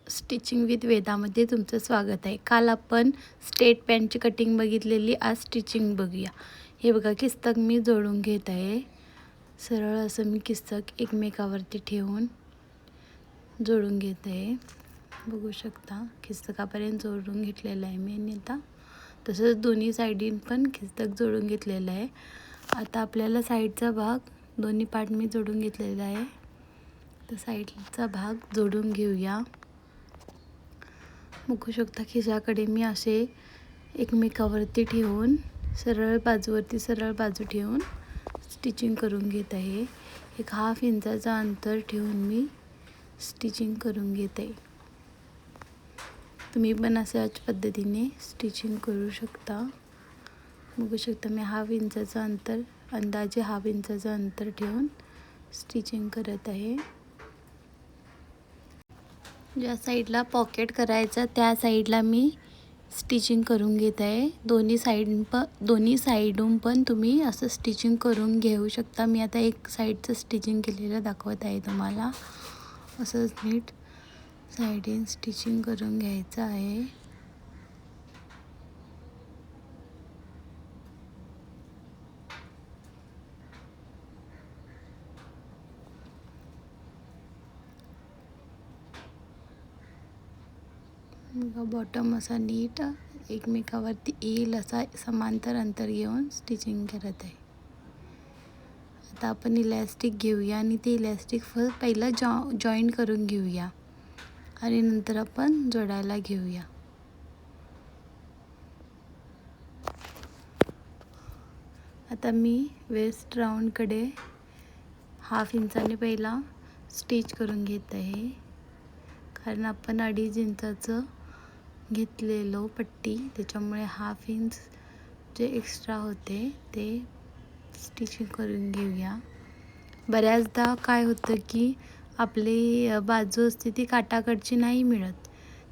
Stitching with वेदामध्ये तुमचं स्वागत आहे। काल आपण स्ट्रेट पॅन्टची कटिंग बघितलेली, आज स्टिचिंग बघूया। हे बघा, किस्तक मी जोडून घेत आहे। सरळ असं मी किस्तक एकमेकावरती ठेवून जोडून घेत आहे। बघू शकता, किस्तकापर्यंत जोडून घेतलेलं आहे मी। आणि आता तसंच दोन्ही साइडीन पण किस्तक जोडून घेतलेलं आहे। आता आपल्याला साईडचा भाग दोन्ही पार्ट मी जोडून घेतलेला आहे, तर साईडचा भाग जोडून घेऊया। बघू शकता, खिशाकडे मी असे एकमेकावरती ठेवून सरळ बाजू ठेवून स्टिचिंग करून घेत आहे। एक हाफ इंचाचा अंतर ठेवून मी स्टिचिंग करून घेत आहे। तुम्ही पण अशाच पद्धतीने स्टिचिंग करू शकता। बघू शकता, मी अंदाजे हाफ इंचाचा अंतर ठेवून स्टिचिंग करत आहे। ज्या साईडला पॉकेट करायचा त्या साईडला मी स्टिचिंग करून घेत आहे। दोन्ही साईडून पण तुम्ही असं स्टिचिंग करून घेऊ शकता। मी आता एक साईडचं स्टिचिंग केलेलं दाखवत आहे तुम्हाला। असंच नीट साईडीन स्टिचिंग करून घ्यायचं आहे। बॉटम असा नीट एकमेकावरती येईल असा समांतर अंतर घेऊन स्टिचिंग करत आहे। आता आपण इलॅस्टिक घेऊया आणि ते इलॅस्टिक पहिलं जॉईंट करून घेऊया आणि नंतर आपण जोडायला घेऊया। आता मी वेस्ट राऊंडकडे हाफ इंचाने पहिला स्टिच करून घेत आहे, कारण आपण 2.5 इंचाचं घेतलेलो पट्टी, त्याच्यामुळे हाफ इंच जे एक्स्ट्रा होते ते स्टिचिंग करून घेऊया। बऱ्याचदा काय होतं की आपली बाजू असते ती काटाकडची नाही मिळत,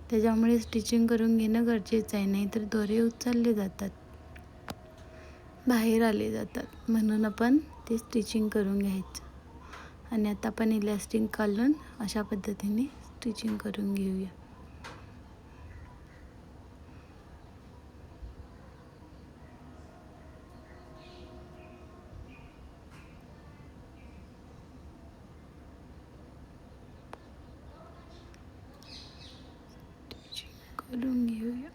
त्याच्यामुळे स्टिचिंग करून घेणं गरजेचं आहे, नाहीतर दोरे उचलले जातात, बाहेर आले जातात। म्हणून आपण ते स्टिचिंग करून घ्यायचं। आणि आता आपण इलॅस्टिक घालून अशा पद्धतीने स्टिचिंग करून घेऊया। करून घेऊया।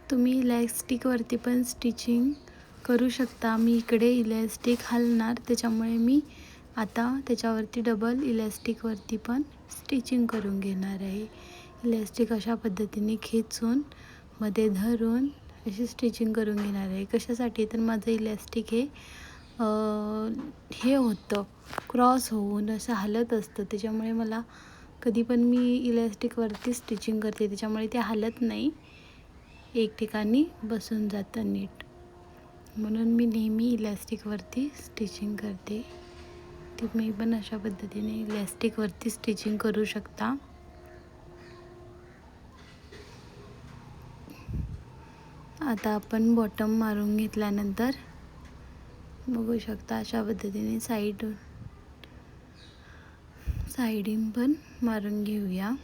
तुम्ही इलॅस्टिकवरती पण स्टिचिंग करू शकता। मी इकडे इलॅस्टिक घालणार, त्याच्यामुळे मी आता त्याच्यावरती डबल इलॅस्टिकवरती पण स्टिचिंग करून घेणार आहे। इलॅस्टिक अशा पद्धतीने खेचून मध्ये धरून अशी स्टिचिंग करून घेणार आहे। कशासाठी तर माझं इलॅस्टिक हे होतं, क्रॉस होऊन असं हलत असतं, त्याच्यामुळे मला कधी पण मी इलॅस्टिकवरती स्टिचिंग करते, त्याच्यामुळे ते हलत नाही, एक ठिकाणी बसून जातं नीट, म्हणून मी नेहमी इलॅस्टिकवरती स्टिचिंग करते। तुम्ही पण अशा पद्धतीने इलॅस्टिकवरती स्टिचिंग करू शकता। आता आपण बॉटम मारून घेतल्यानंतर बघू शकता, अशा पद्धतीने साईडीन पण मारून घेऊया।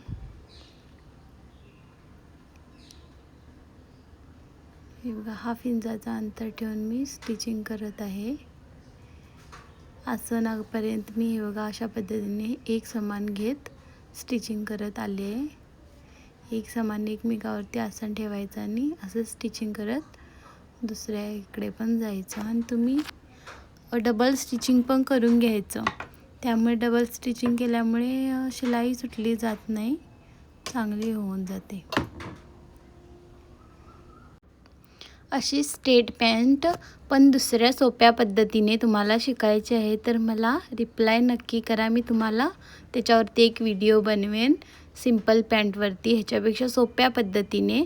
हे बघा, हाफ इंचाचा अंतर ठेवून मी स्टिचिंग करत आहे। आसनापर्यंत मी हे बघा अशा पद्धतीने एक समान घेत स्टिचिंग करत आले आहे। एक समान एकमेकावरती आसन ठेवायचं आणि असं स्टिचिंग करत दुसऱ्या इकडे पण जायचं। आणि तुम्ही डबल स्टिचिंग पण करून घ्यायचं, त्यामुळे डबल स्टिचिंग केल्यामुळे शिलाई सुटली जात नाही, चांगली होऊन जाते। अशी स्ट्रेट पॅन्ट पण दुसऱ्या सोप्या पद्धतीने तुम्हाला शिकायची आहे तर मला रिप्लाय नक्की करा। मी तुम्हाला त्याच्यावरती एक व्हिडिओ बनवेन सिंपल पॅन्टवरती, ह्याच्यापेक्षा सोप्या पद्धतीने।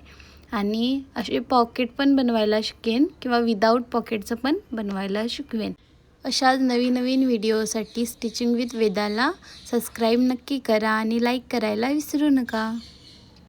आणि असे पॉकेट पण बनवायला शिकेन किंवा विदाऊट पॉकेटचं पण बनवायला शिकवेन। अशाच नवीन व्हिडिओसाठी स्टिचिंग विथ वेदाला सबस्क्राईब नक्की करा आणि लाईक करायला विसरू नका।